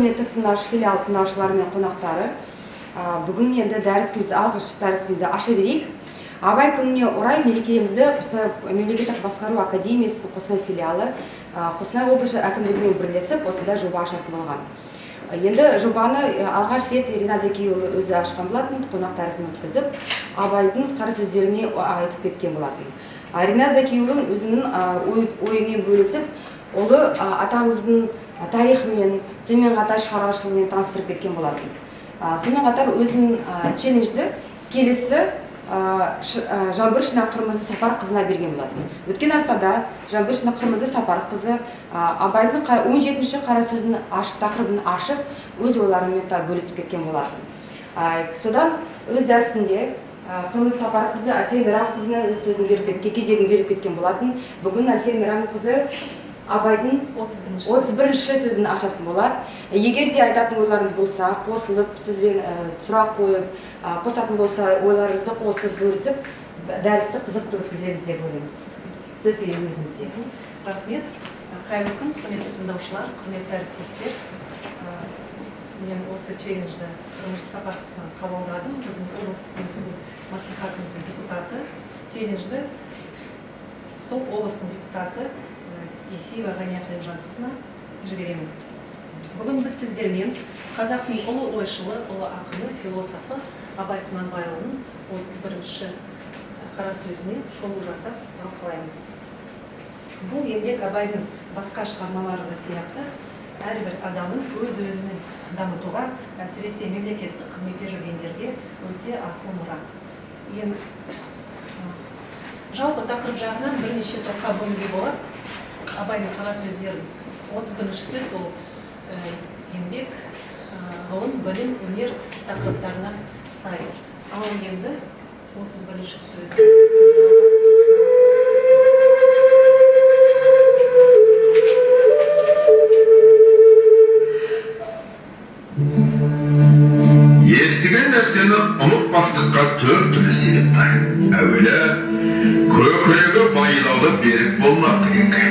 Наш филиал тыңдаушылары мен қонақтары, бүгін енді алғаш дәрісімізді аша берейік. Абай күніне орай мерекемізді Қостанай мемлекеттік басқару академиясының Қостанай филиалы Қостанай облысы әкімдігімен бірлесіп осындай жоба ашатын болған. Енді жобаны алғаш рет Ринат Зәкиұлы өзі ашқан болатын, қонақ дәрісін өткізіп, Абайдың қара сөздеріне айтып кеткен болатын. Ринат Зәкиұлы өзінің ойымен бөлісіп, олы атамыздың тарихымен, сонымен қатар шығармашылығымен таныстырып кеткен болатын. Сонымен қатар өзінің челленджді келесі Жаңбыр Шынаққырмызы Сапарқызына берген болатын. Өткен аптада Жаңбыр Шынаққырмызы Сапарқызы Абайдың 17-ші қара сөзін тақырыбын ашып, өз ойларымен бөлісіп кеткен болатын. Содан өз дәрісінде Қырмызы Сапарқызы Әлфия Мейрамқызына өз сөзін кезегін беріп кеткен болатын. Бүгін Әлфия Мейрамқызы Абайдың 31-ші сөзін ашатын болады. Егер де айтатын ойларыңыз болса, қосылып, сөзден сұрақ қойып, қосатын болса, ойларыңызды қосып, бөлісіп, дәрісті қызықты өткіземіз деп ойлаймыз. Сөз келеді өзіңізде. Рахмет. Қайырлы күн, құрметті тыңдаушылар, құрметті әріптестер. Мен осы челленджді Қырмызы Сапарқызынан қабылдадым. Біздің облысымыздың мәслихатымыздың депутаты. Челленджді сол облыстың депутаты Есиева Ғания Қалимжанқызына жіберемін. Бүгін біз сіздермен қазақтың ұлы ойшылы, ұлы ақыны, философы Абай Құнанбайұлының 31-ші қара сөзіне шолу жасап талқылаймыз. Бұл еңбек Абайдың басқа шығармаларында сияқты әрбір адамның өз-өзінің дамытуға, әсіресе мемлекеттік қызметте жүргендерге өте асыл мұра. Жалпы тақырып жағынан бірнеше топқа бөлуге болады. Абайдың қара сөздерін 31-ші сөз ол еңбек, ғылым, білім, өнер тақырыптарына сай. Ал енді 31-ші сөз. Естіген нәрсені ұмытпастыққа төрт түрлі себеп бар. Әуелі, көкірегі байлаулы берік болмақ керек.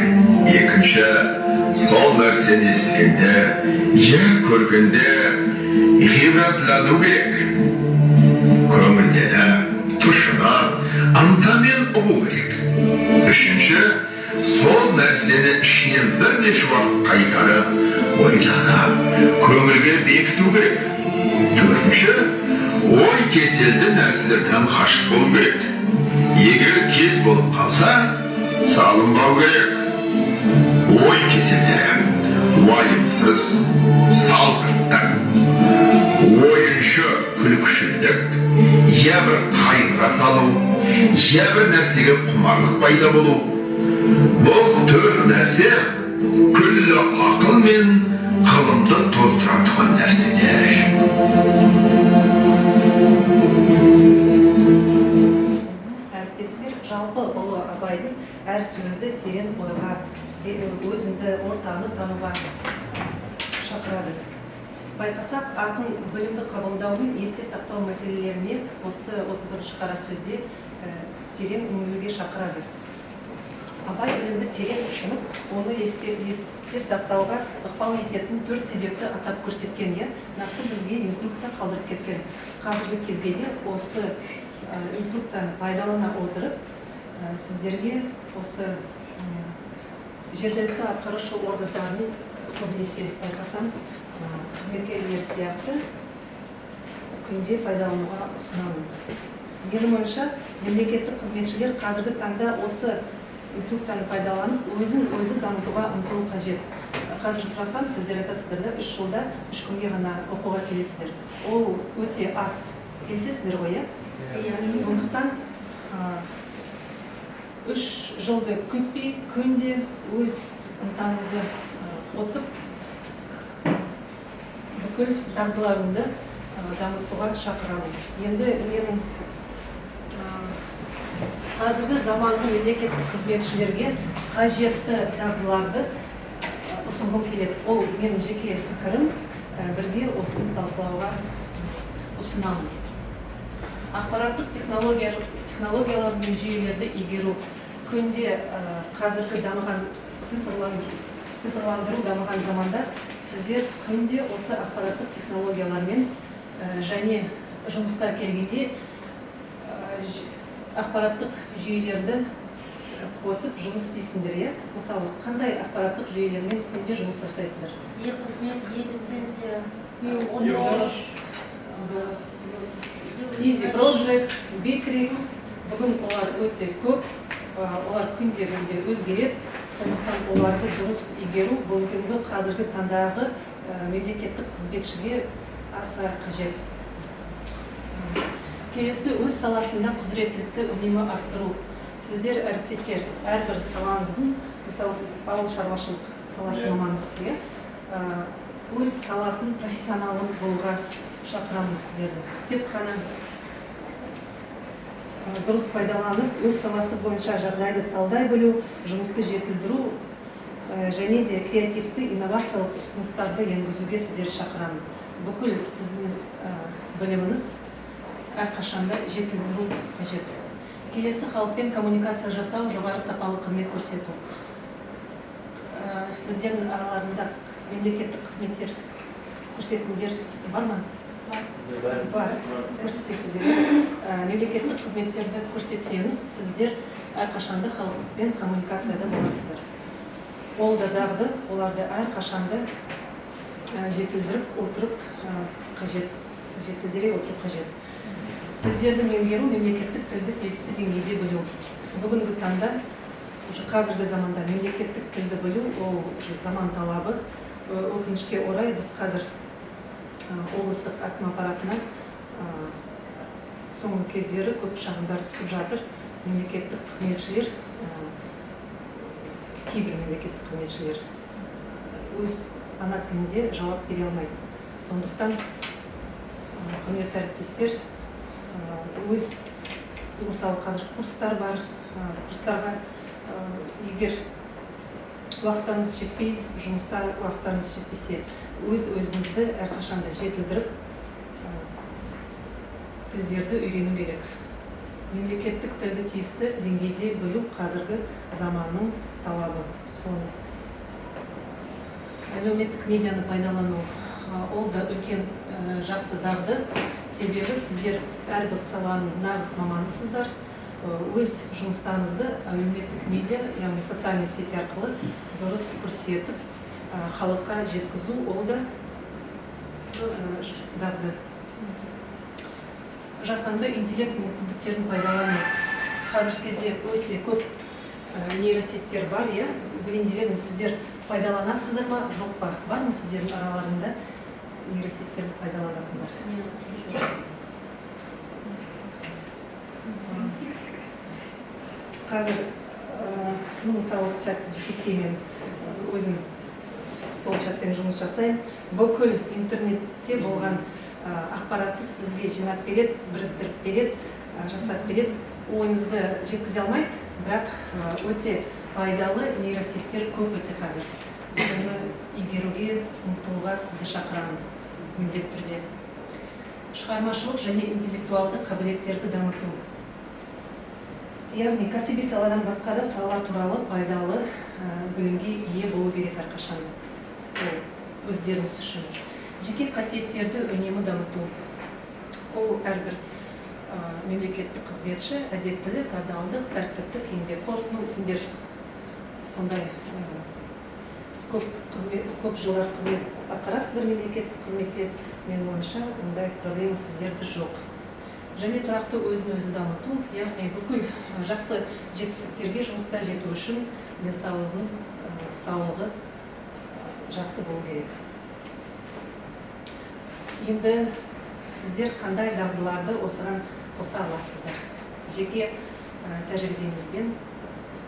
Екінші, сол нәрсені естігенде, көргенде ғибратлану керек. Көңілдені, тұшына, ынтамен ұғу керек. Үшінші, сол нәрсені ішінен бірнеше уақыт қайтарып, ойланып, көңілге бекіту керек. Төртінші, ой кеселді нәрселерден қашық болу керек. Егер кез болып қалса, салынбау керек. Ой кеселдері, уайымсыз, салғырттық, ойыншы күлкішілдік, бір қайғыға салу, бір нәрсеге құмарлық пайда болу. Бұл төрт нәрсе күллі ақыл мен ғылымды тоздыра тұған нәрселер. Әріптестер, жалпы ұлы Абайдың әр сөзі терең ойға, өзінді ортаны тануға шақырады. Байқасақ, ақын білімді қабылдау мен есте сақтау мәселелеріне осы 31-ші қара сөзде терең үңілуге шақырады. Абай білімді терең ұсынып, оны есте сақтауға ықпал ететін төрт себепті атап көрсеткен, нақты бізге инструкция қалдырып кеткен. Қазіргі кезге де осы инструкцияны пайдалана отырып, сіздерге осы жергілікті атқарушы органдардың көбінесе байқасам, қызметкерлер сияқты күнде пайдалануға ұсынамын. Менің ойымша, мемлекеттік қызметшілер қазіргі таңда осы инструкцияны пайдаланып, өзін дамытуға ұмтылу қажет. Қазір сұрасам, сіздер айтасыздар да 3 жылда 3 күнге ғана оқуға келесіздер. Ол өте аз. Келесіздер ғой, сондықтан 3 жылды күтпей, күнде өз ынтаңызды қосып, бүкіл дағдыларыңды дамытуға шақырамын. Енді менің қазіргі заманғы мемлекеттік қызметшілерге қажетті дағдыларды ұсынғым келеді. Ол менің жеке пікірім, бірге осыны талқылауға ұсынамын. Ақпараттық технологиялар мен жүйелерді игеру, күнде қазіргі дамыған цифрландыру дамыған заманда сіздер күнде осы ақпараттық технологиялармен және жұмысқа келгенде ақпараттық жүйелерді қосып жұмыс істейсіңдер, иә? Мысалы, қандай ақпараттық жүйелермен күнде жұмыс жасайсыздар? Қызмет, лицензия, дұрыс. Easy Project, Bittrex, бүгін олар өте көп, олар күнде өзгереді, сондықтан оларды дұрыс игеру бүгінгі қазіргі таңдағы мемлекеттік қызметшіге аса қажет. Келесі өз саласында құзыреттілікті үнемі арттыру. Сіздер әріптестер, әрбір салаңыздың, мысалы сіз ауыл шаруашылық саласының маманысыз, өз саласын профессионалын болуға шақырамыз сіздерді. Тек қана дұрыс пайдаланып, өз саласы бойынша жағдайды талдай білу, жұмысты жетілдіру және де креативті инновациялық ұсыныстарды енгізуге сіздерді шақырамын. Бүкіл сіздің біліміңіз әрқашанда жетілдіру қажет. Келесі халықпен коммуникация жасау, жоғары сапалы қызмет көрсету. Сіздердің араларында мемлекеттік қызметтер көрсетіңдер бар ма? Бар. Көрсетесіздер. Мемлекеттік қызметтерді көрсетсеңіз, сіздер әрқашанда халықпен коммуникацияда боласыздар. Ол да дағды, оларды әрқашанда жетілдіріп отырып қажет. Жетілдіре отырып қажет. Тілдерді меңгеру, мемлекеттік тілді тиісті деңгейде білу. Бүгінгі таңда, қазіргі заманда мемлекеттік тілді білу, ол заман талабы. Өкінішке орай біз қазір облыстық әкім аппаратына соңғы кездері көп шағымдар түсіп жатыр. Мемлекеттік қызметшілер, кейбір мемлекеттік қызметшілер өз ана тілінде жауап бере алмайды. Сондықтан құрметті әріптестер, өз, мысалы қазір курстар бар, курстарға егер уақыттарыңыз жетпей, жұмыста уақыттарыңыз жетпесе, өз-өзіңізді әрқашанда жетілдіріп, тілдерді үйрену керек. Мемлекеттік тілді тиісті деңгейде білу қазіргі заманның талабы. Соны әлеуметтік медианы пайдалану, ол да үлкен жақсы дағды. Себебі сіздер әрбір саланың нағыз маманысыздар. Өз жұмыстарыңызды әлеуметтік медиа, яғни социальный сети арқылы дұрыс көрсетіп, халыққа жеткізу, ол да дағды. Жасанды интеллект мүмкіндіктерін пайдалану. Қазіргі кезде өте көп нейросеттер бар, иә? Білейін деп едім, сіздер пайдаланасыздар ма, жоқ па? Бар ма сіздердің араларында нейросеттерді пайдаланатындар? Қазір, мысалы, чат GPT-мен өзім сол чатпен жұмыс жасаймын. Бүкіл интернетте болған ақпаратты сізге жинап береді, біріктіріп береді, жасап береді. Ойыңызды жеткізе алмайды, бірақ өте пайдалы нейросеттер көп өте қазір. Соны игеруге, ұмтылуға сізді шақырамын, міндетті түрде. Шығармашылық және интеллектуалды қабілеттерді дамыту. Яғни кәсіби саладан басқа да салалар туралы пайдалы білімге ие болу керек әрқашанда. Ол өздеріңіз үшін. Жеке қасиеттерді үнемі дамыту. Ол әрбір мемлекеттік қызметші әдептілік, адалдық, тәртіптік, еңбекқор. Сендер сондай көп жылдар қызмет атқарасыздар мемлекеттік қызметте. Мен ойымша, ондай проблема сіздерде жоқ. Және тұрақты өзін-өзі дамыту, яғни бүкіл жақсы жетістіктерге жұмыста жету үшін денсаулығын, саулығы жақсы болу керек. Енді сіздер қандай дағдыларды осыған қоса аласыздар? Жеке тәжірибеңізбен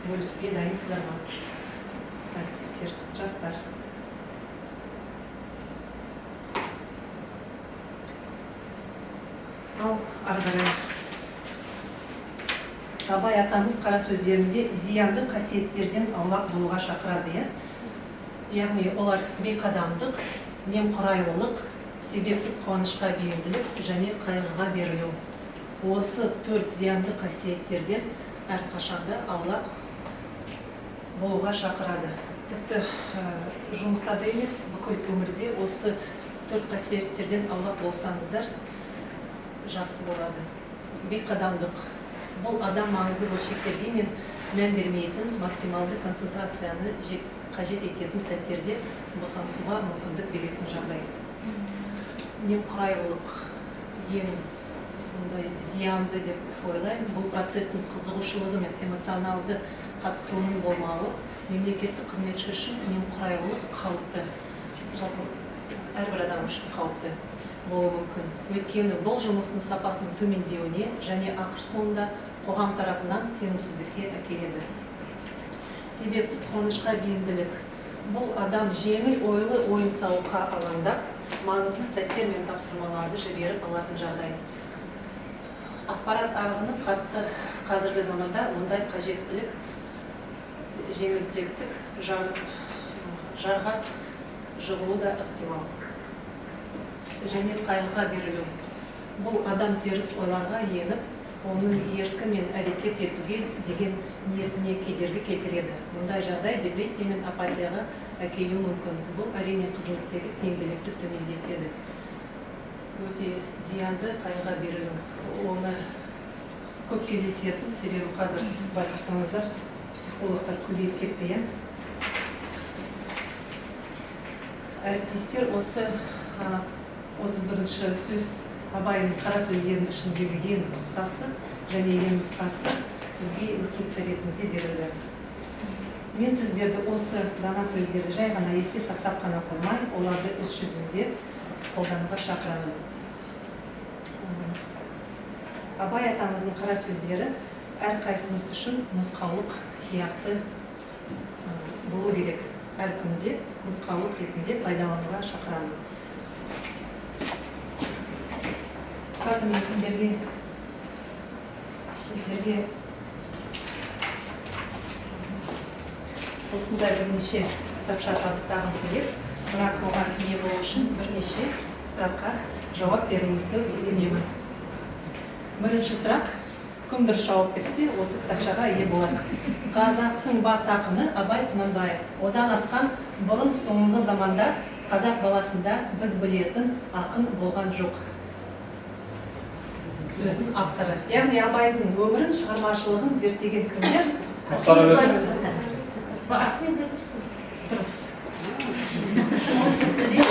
бөлісуге дайынсыздар ма? Әріптестер, жастар. Ал ары қарай. Абай атамыз қара сөздерінде зиянды қасиеттерден аулақ болуға шақырады. Яғни олар бейқадамдық, немқұрайлылық, себепсіз қуанышқа бейімділік және қайғыға берілу. Осы 4 зиянды қасиеттерден әрқашанда аулақ болуға шақырады. Тіпті жұмыстарда емес, бүкіл өмірде осы 4 қасиеттерден аулақ болсаңыздар жақсы болады. Бейқадамдық. Бұл адам маңызды бөлшектерге мен мән бермейтін максималды концентрацияны қажет ететін сәттерде босаңсуға мүмкіндік беретін жағдай. Немқұрайлылық ең сондай зиянды деп ойлаймын. Бұл процестің қызығушылығы мен эмоционалды қатысуының болмауы мемлекеттік қызметші үшін немқұрайлылық қауіпті. Жалпы әрбір адам үшін қауіпті болуы мүмкін. Өйткені бұл жұмыстың сапасының төмендеуіне және ақыр соңында қоғам тарапынан сенімсіздікке әкеледі. Себепсіз қуанышқа бейімділік. Бұл адам жеңіл ойлы ойын-сауыққа алаңдап, маңызды сәттер мен тапсырмаларды жіберіп алатын жағдай. Ақпарат ағыны қатты қазіргі заманда ондай қажеттілік, жеңілтектік жарға жығылу да ықтимал. Және қайғыға берілу. Бұл адам теріс ойларға еніп, оның еркі мен әрекет етуге деген ниетіне кедергі келтіреді. Мұндай жағдай депрессия мен апатияға әкелуі мүмкін. Бұл әрине қызметтегі тиімділікті төмендетеді. Өте зиянды қайғыға берілу. Оны көп кездесетін, себебі қазір байқасаңыздар, психологтар көбейіп кетті. Әріптестер, осы 31-ші сөз Абайдың қара сөздерінің ішіндегі ең нұсқасы және ең нұсқасы сізге инструкция ретінде берілді. Мен сіздерді осы дана сөздерді жай ғана есте сақтап қана қоймай, оларды іс жүзінде қолдануға шақырамыз. Абай атамыздың қара сөздері әрқайсымыз үшін нұсқаулық сияқты болу керек. Әр күнде нұсқаулық ретінде пайдалануға шақырамын. Қазір мен сіздерге осындай бірнеше кітапша табыстағым келеді. Бірақ оған ие болу үшін бірнеше сұраққа жауап беруіңізді өтінемін. Бірінші сұрақ, кім дұрыс жауап берсе, осы кітапшаға ие болады. Қазақтың бас ақыны Абай Құнанбаев. Одан асқан бұрын соңғы заманда қазақ баласында біз білетін ақын болған жоқ. Сөздің авторы. Яғни Абайдың өмірін, шығармашылығын зерттеген кімдер? Ахмет Байтұрсынов. Дұрыс.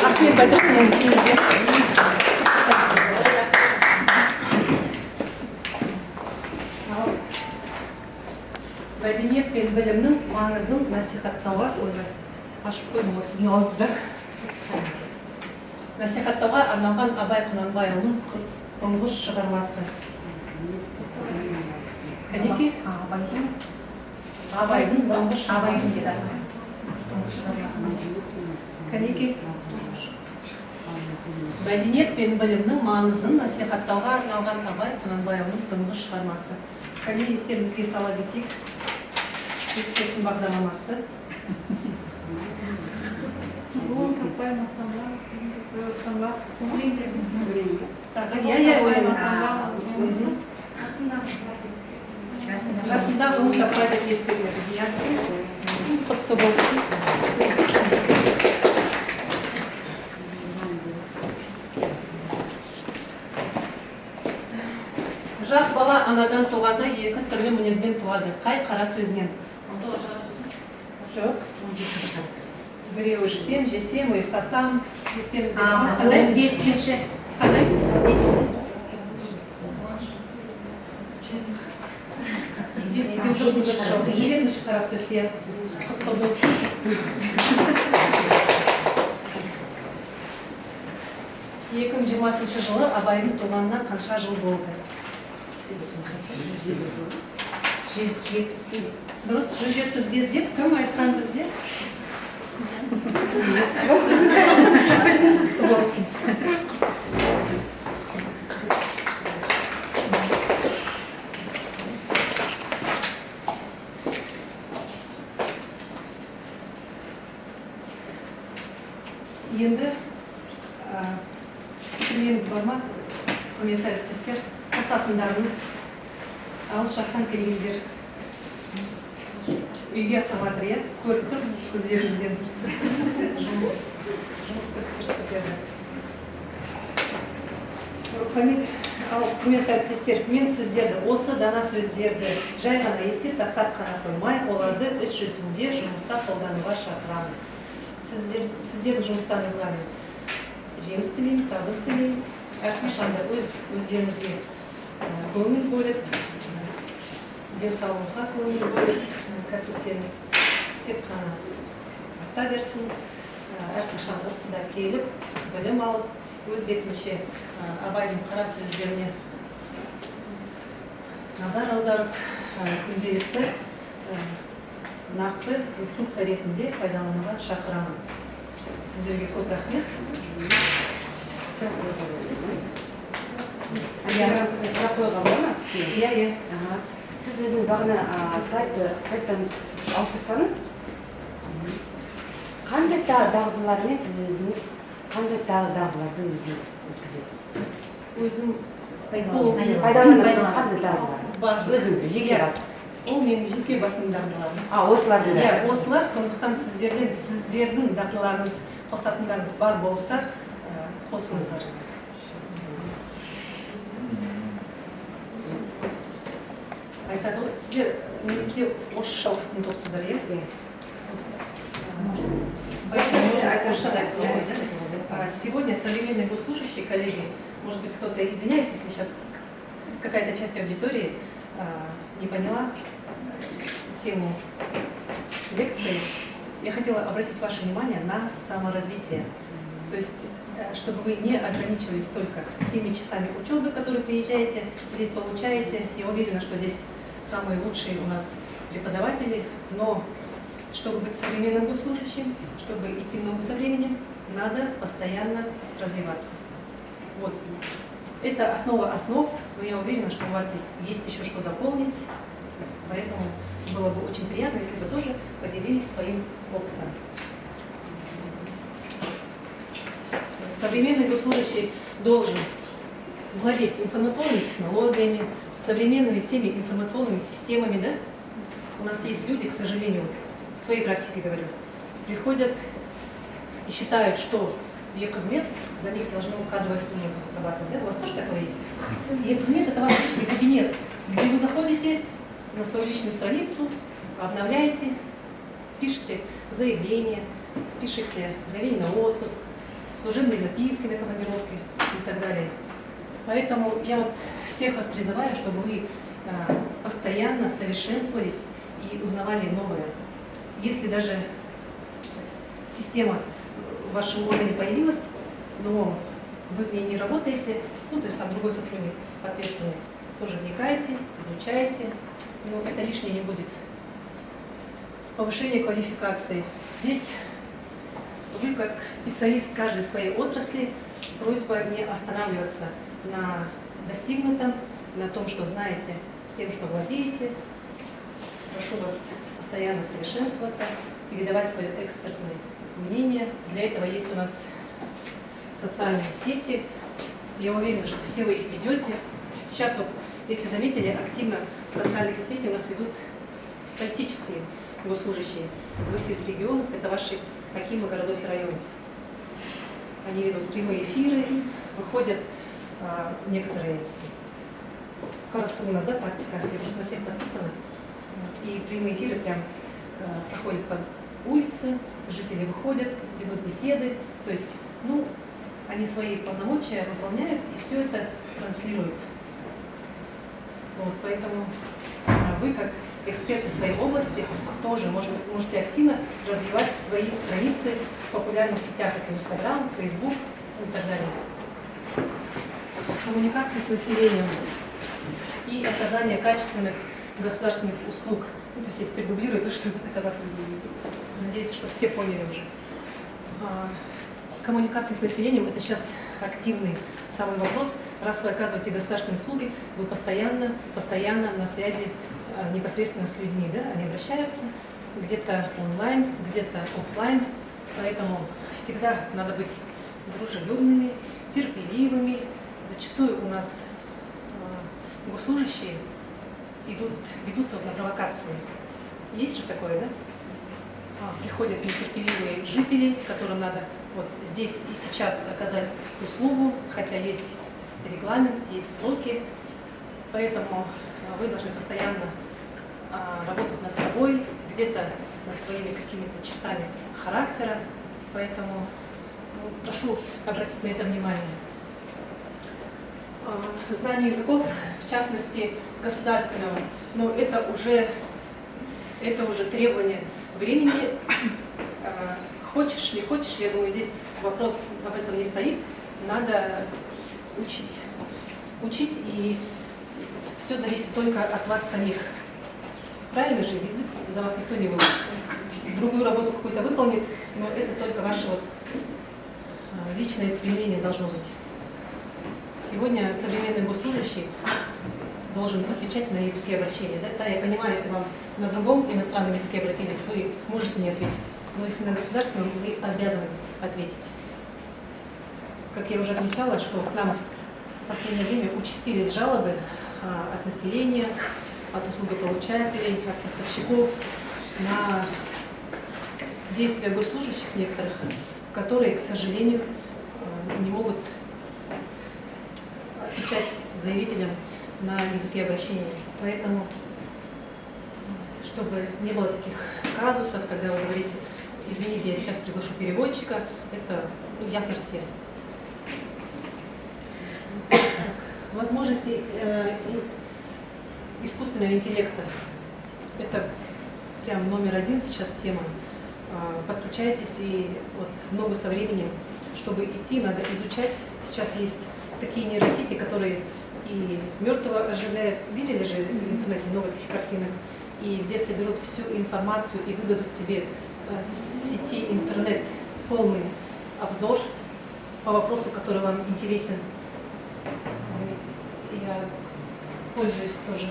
Ахмет Байтұрсынов. Мәдениет пен білімнің маңызын насихаттауға ашып қойдым сіздің алдыңызда. Насихаттауға арналған Абай Құнанбайұлының тұңғыш шығармасы. Кәнеки? Абайдың тұңғыш шығармасы. Кәнеки? Мәдениет пен білімнің маңызын насихаттауға арналған Абай Құнанбайұлының тұңғыш шығармасы. Кәне естеріңізге сала кетейік. Мектептің бағдарламасы. Жасында ұлы таппай деп естіреді. Құтты болсын. Жас бала анадан туғанда екі түрлі мінезбен туады. Қай қара сөзінен? Жоқ. Біреуі ішсем, жесем, ұйықтасам. Естеріңізде бар. Қандай? Бесінші. Қандай? Бесінші қара сөз. Құтты болсын. 2020 жылы Абайдың туғанына қанша жыл болды? 175. Дұрыс, 175 деп кім айтқан бізде? Болсын. Енді пікірлеріңіз бар ма? Құрметті әріптестер, қос ақындарымыз, алыс жақтан келгендер. үйге саматырия, көріп тұр, көздеріңізден жұмыс күтіп сіздерді. Хамид, ал қызметті әріптестер, мен сіздерді осы дана сөздерді жай ғана есте сақтап қана қоймай, оларды іс жүзінде жұмыста қолдануға шақырамын. Сіздердің жұмыстарыңызға жеміс тілеймін, табыс тілеймін. Әрқашан да өздеріңізге көңіл бөліп, денсаулығыңызға көңіл бөліп, кәсіптеріңіз тек қана арта берсін. Әрқашан осында келіп, білім алып, өз бетінше Абайдың қара сөздеріне назар аударып, күнделікті нақты инструкция ретінде пайдалануға шақырамын. Сіздерге көп рахмет. Сұрақ қойған бар ма сізге? Иә. Сіз өзіңіз бағана сайтты қайттан ауыстырсаңыз, қандай дағдылармен сіз өзіңіз, қандай дағдыларды өзіңіз өткізесіз? Өзім пайдаланасыз қандай дағдылар? Өзіңіз, жеке басыңыз. Ол менің жеке басым дағдыларым. Осылардың Иә, осылар, сондықтан сіздердің дағдыларыңыз, қосатындарыңыз бар болса, қосыңыздар. Айтады ғой, сіздер негізде орысша оқитын болсыздар, иә? Сегодня современные госслужащие, коллеги, может быть, кто-то, извиняюсь, если сейчас какая-то часть аудитории не поняла тему лекции, я хотела обратить ваше внимание на саморазвитие. То есть, чтобы вы не ограничивались только теми часами учебы, которые приезжаете, здесь получаете. Я уверена, что здесь самые лучшие у нас преподаватели, но чтобы быть современным госслужащим, чтобы идти в ногу со временем, надо постоянно развиваться. Вот. Это основа основ, но я уверена, что у вас есть еще что дополнить, поэтому было бы очень приятно, если бы тоже поделились своим опытом. Современный госслужащий должен владеть информационными технологиями, современными всеми информационными системами, да? У нас есть люди, к сожалению, в своей практике говорю, приходят и считают, что Екозмет за них должны кадровая служба отрабатывать. Да? У вас тоже такое есть? Екозмет — это ваш личный кабинет, где вы заходите на свою личную страницу, обновляете, пишете заявление, пишете заявление на отпуск, служебные записки на командировки и так далее. Поэтому я вот всех вас призываю, чтобы вы постоянно совершенствовались и узнавали новое. Если даже система в вашем органе появилась, но вы в ней не работаете, ну то есть там другой сотрудник ответственный, тоже вникаете, изучаете, но это лишнее не будет. Повышение квалификации. Здесь вы, как специалист каждой своей отрасли, просьба не останавливаться на достигнутом, на том, что знаете, тем, что владеете. Прошу вас постоянно совершенствоваться, передавать свое экспертное мнение. Для этого есть у нас социальные сети. Я уверена, что все вы их ведете. Сейчас, вот, если заметили, активно социальные сети у нас ведут политические госслужащие. Вы все из регионов, это ваши акимы городов и районов. Они ведут прямые эфиры, выходят некоторые пару раз назад практика, я просто на всех подписана. И прямые эфиры прям проходят по улице, жители выходят, ведут беседы. То есть, ну, они свои полномочия выполняют и все это транслируют. Вот, поэтому вы, как эксперты в своей области, тоже можете активно развивать свои страницы в популярных сетях, как Instagram, Facebook и так далее. Коммуникации с населением и оказание качественных государственных услуг. Ну, то есть я теперь дублирую то, что оказалось. Надеюсь, что все поняли уже. Коммуникации с населением — это сейчас активный самый вопрос. Раз вы оказываете государственные услуги, вы постоянно на связи непосредственно с людьми, да? Они обращаются где-то онлайн, где-то офлайн, поэтому всегда надо быть дружелюбными, терпеливыми. Зачастую у нас госслужащие ведутся на провокации. Есть же такое, да? Приходят нетерпеливые жители, которым надо вот здесь и сейчас оказать услугу, хотя есть регламент, есть сроки, поэтому вы должны постоянно работать над собой, где-то над своими какими-то чертами характера, поэтому прошу обратить на это внимание. Знание языков, в частности государственного, но это уже требование времени. Хочешь, не хочешь, я думаю, здесь вопрос об этом не стоит. Надо учить. Учить, и все зависит только от вас самих. Правильно же, язык за вас никто не выучит. Другую работу какую-то выполнит, но это только ваше вот личное стремление должно быть. Сегодня современный госслужащий должен отвечать на языке обращения. Да, я понимаю, если вам на другом иностранном языке обратились, вы можете не ответить. Но если на государственном, вы обязаны ответить. Как я уже отмечала, что к нам в последнее время участились жалобы от населения, от услугополучателей, от поставщиков на действия госслужащих некоторых, которые, к сожалению, не могут отвечать заявителям на языке обращения. Поэтому, чтобы не было таких казусов, когда вы говорите: извините, я сейчас приглашу переводчика, это я-персе. Возможности искусственного интеллекта. Это прям номер один сейчас тема. Подключайтесь, и вот много со временем, чтобы идти, надо изучать. Сейчас есть такие нейросети, которые и мертвого оживляют. Видели же в интернете много таких картинок? И где соберут всю информацию и выдадут тебе с сети интернет полный обзор по вопросу, который вам интересен. Я пользуюсь тоже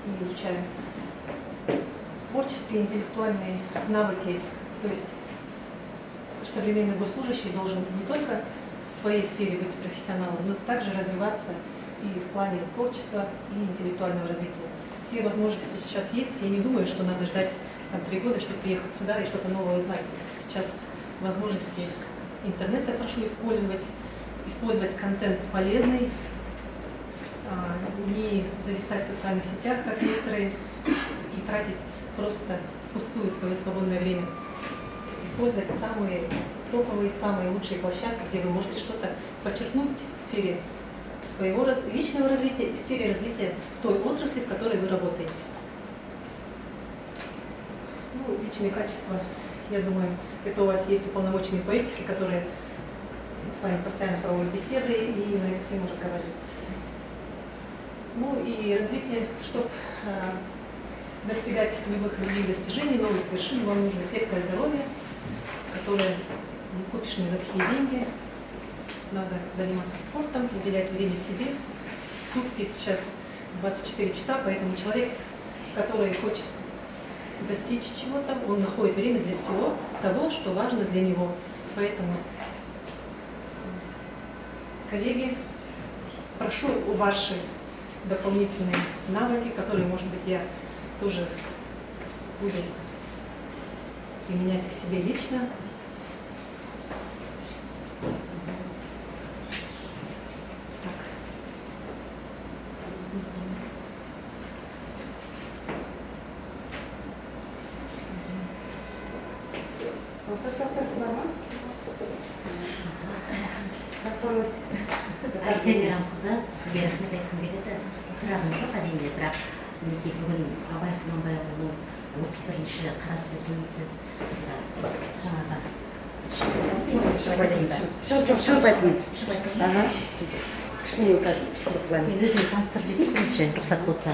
и изучаю. Творческие, интеллектуальные навыки, то есть современный госслужащий должен не только в своей сфере быть профессионалом, но также развиваться и в плане творчества и интеллектуального развития. Все возможности сейчас есть, я не думаю, что надо ждать 3 года, чтобы приехать сюда и что-то новое узнать. Сейчас возможности интернета прошу использовать контент полезный, не зависать в социальных сетях, как некоторые, и тратить просто пустую свое свободное время. Использовать самые топовые, самые лучшие площадки, где вы можете что-то подчеркнуть в сфере своего личного развития и в сфере развития той отрасли, в которой вы работаете. Ну, личные качества, я думаю, это у вас есть уполномоченные по этике, которые с вами постоянно проводят беседы и на эту тему разговаривают. Ну и развитие, чтобы достигать любых других достижений, новых вершин, вам нужно крепкое здоровье, которое не купишь ни за какие деньги. Надо заниматься спортом, уделять время себе. Сутки сейчас 24 часа, поэтому человек, который хочет достичь чего-то, он находит время для всего того, что важно для него. Поэтому, коллеги, прошу ваши дополнительные навыки, которые, может быть, я тоже буду применять к себе лично. Айсемирам қызы, сізге рахмет айтқым келеді. Сұрағым жоқ әрине, бірақ мінекей бүгін Абай Құнанбайұлының 31-ші қара сөзін сіз жаңағы шығып айтыңыз. Кішкене мен өзімді таныстырып жіберейін бірінші, рұқсат болса.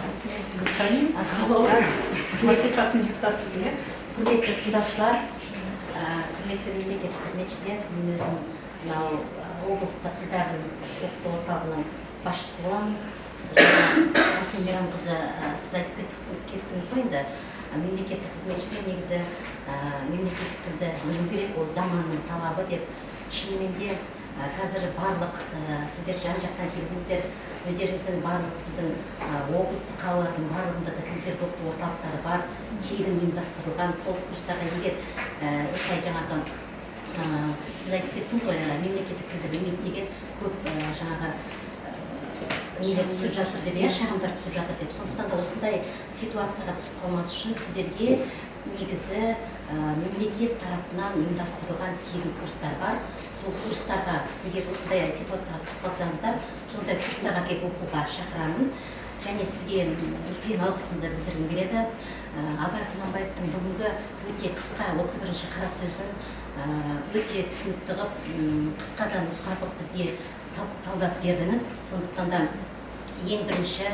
Мәслихаттың депутатысың, иә? Құрметті тыңдаушылар, құрметті мемлекеттік қызметшілер, мен өзім мынау облыстық тілдардың оқыту орталығының басшысы боламын. Айсемирам қызы, сіз айтып кеттіңіз ғой енді, мемлекеттік қызметшілер негізі мемлекеттік тілді білу керек, ол заманның талабы деп. Шынымен де қазір барлық сіздер жан-жақтан келдіңіздер, өздеріңіздің барлық біздің облыстық қалалардың барлығында да тілдерді оқыту орталықтары бар, тегін ұйымдастырылған. Сол курстарға егер осылай жаңағы сіз айтып кеттіңіз ғой, мемлекеттік тілді білмейді деген көп жаңағы нелер түсіп жатыр деп, шағымдар түсіп жатыр деп. Сондықтан да осындай ситуацияға түсіп қалмас үшін сіздерге негізі мемлекет тарапынан ұйымдастырылған тегін курстар бар. Сол курстарға, егер осындай ситуацияға түсіп қалсаңыздар, сондай курстарға келіп оқуға шақырамын. Және сізге үлкен алғысымды білдіргім келеді. Абай Құнанбаевтың бүгінгі өте қысқа 31-ші қара сөзін өте түсінікті қылып, қысқа да нұсқа қылып бізге талдап бердіңіз. Сондықтан да ең бірінші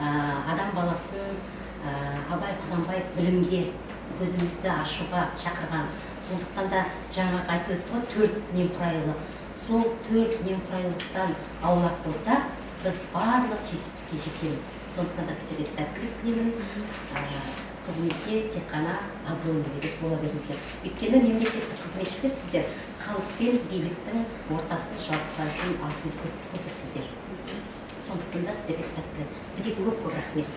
адам баласын Абай Құнанбаев білімге көзімізді ашуға шақырған. Сондықтан да жаңа айтып өтті ғой, 4 немқұрайлы. Сол 4 немқұрайлылықтан аулақ болсақ, біз барлық жетістікке жетеміз. Сондықтан да сіздерге сәттілік тілеймін. Қызметте тек қана абыроймен бола беріңіздер. Өйткені мемлекеттік қызметшілер сіздер халық пен биліктің ортасын жалғастыратын алтын көпірсіздер. Сондықтан да сіздерге сәттілік. Сізге көп рахмет.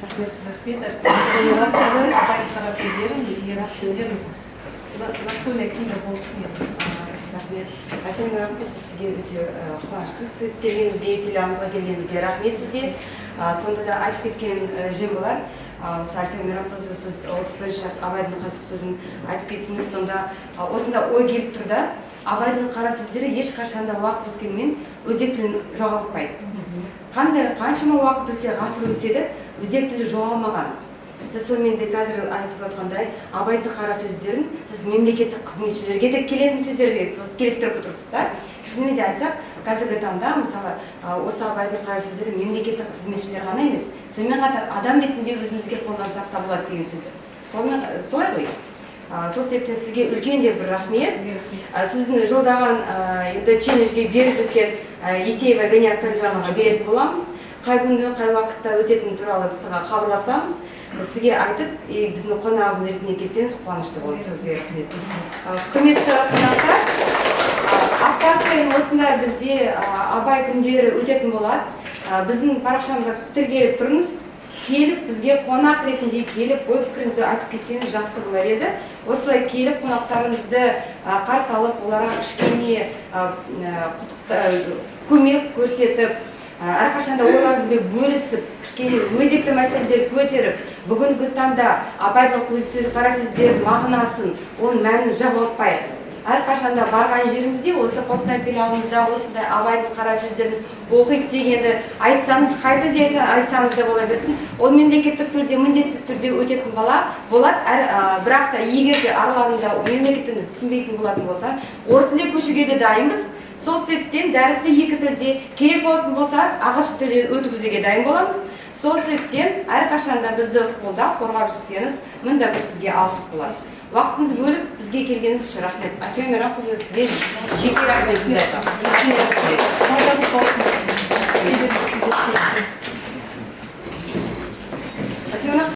Қара сөздерін, сіздердің настольная книга болсын. Рахмет. Альфия Мейрамқызы, сізге өте қуаныштымыз. Сіз келгеніңізге, филиалымызға келгеніңізге рахмет сізге. Сонда да айтып кеткен жөн болар. Альфия Мейрамқызы, сіз 31-ші Абайдың қара сөзін айтып кеттіңіз. Сонда осында ой келіп тұрды. Абайдың қара сөздері ешқашанда уақыт өткенмен өзектілігін жоғалтпайды. Қаншама уақыт өтсе, ғасыр өтсе, өзектілігі жоғалмаған. Сіз сонымен де қазір айтып отқандай, Абайдың қара сөздерін сіз мемлекеттік қызметшілерге де келетін сөздерге келістіріп отырсыздар. Шынымен де айтсақ, қазіргі таңда мысалы осы Абайдың қара сөздері мемлекеттік қызметшілер ғана емес, сонымен қатар адам ретінде өзімізге қолдансақ табылады деген сөздер. Солай ғой. Сол себептен сізге үлкен де бір рахмет. Сіздің жолдаған челленджге беріп өткен Есеева Гания Талжановаға беретін боламыз. Қай күнде, қай уақытта өтетін туралы сізге хабарласамыз. Сізге айтып, біздің қонағымыз ретінде келсеңіз қуанышты боламыз. Сізге рахмет. Құрметті қонақтар, апта сайын осында бізде Абай күндері өтетін болады. Біздің парақшамызға тіркеліп тұрыңыз. Келіп, бізге қонақ ретінде келіп, ой пікіріңізді айтып кетсеңіз жақсы болар еді. Осылай келіп, қонақтарымызды қарсы алып, оларға кішкене көмек көрсетіп, әрқашанда ойларыңызбен бөлісіп, кішкене өзекті мәселелер көтеріп, бүгінгі таңда Абайдың қара сөздерінің мағынасын, оның мәнін жоғалтпайық. Әрқашанда барған жерімізде, осы Қостанай филиалымызда осындай Абайдың қара сөздерін оқиды дегенді айтсаңыз, қай тілде айтсаңыз да бола берсін. Ол мемлекеттік тілде, міндетті түрде өтетін болады. Бірақ та егер де араларында мемлекеттік тілді түсінбейтін болатын болса, орыс тілде көшуге де дайынбыз. Сол себептен дәрісті екі тілде керек болатын болса, ағылшын тілде өткізуге дайын боламыз. Сол себептен әрқашанда бізді қолдап, қорғап жүрсеңіз, мында бір сізге алғыс болады. Уақытыңыз бөліп, бізге келгеніңіз үшін рахмет. Альфия Мейрамқызы, сізге жеке рахметіңізді айтамын.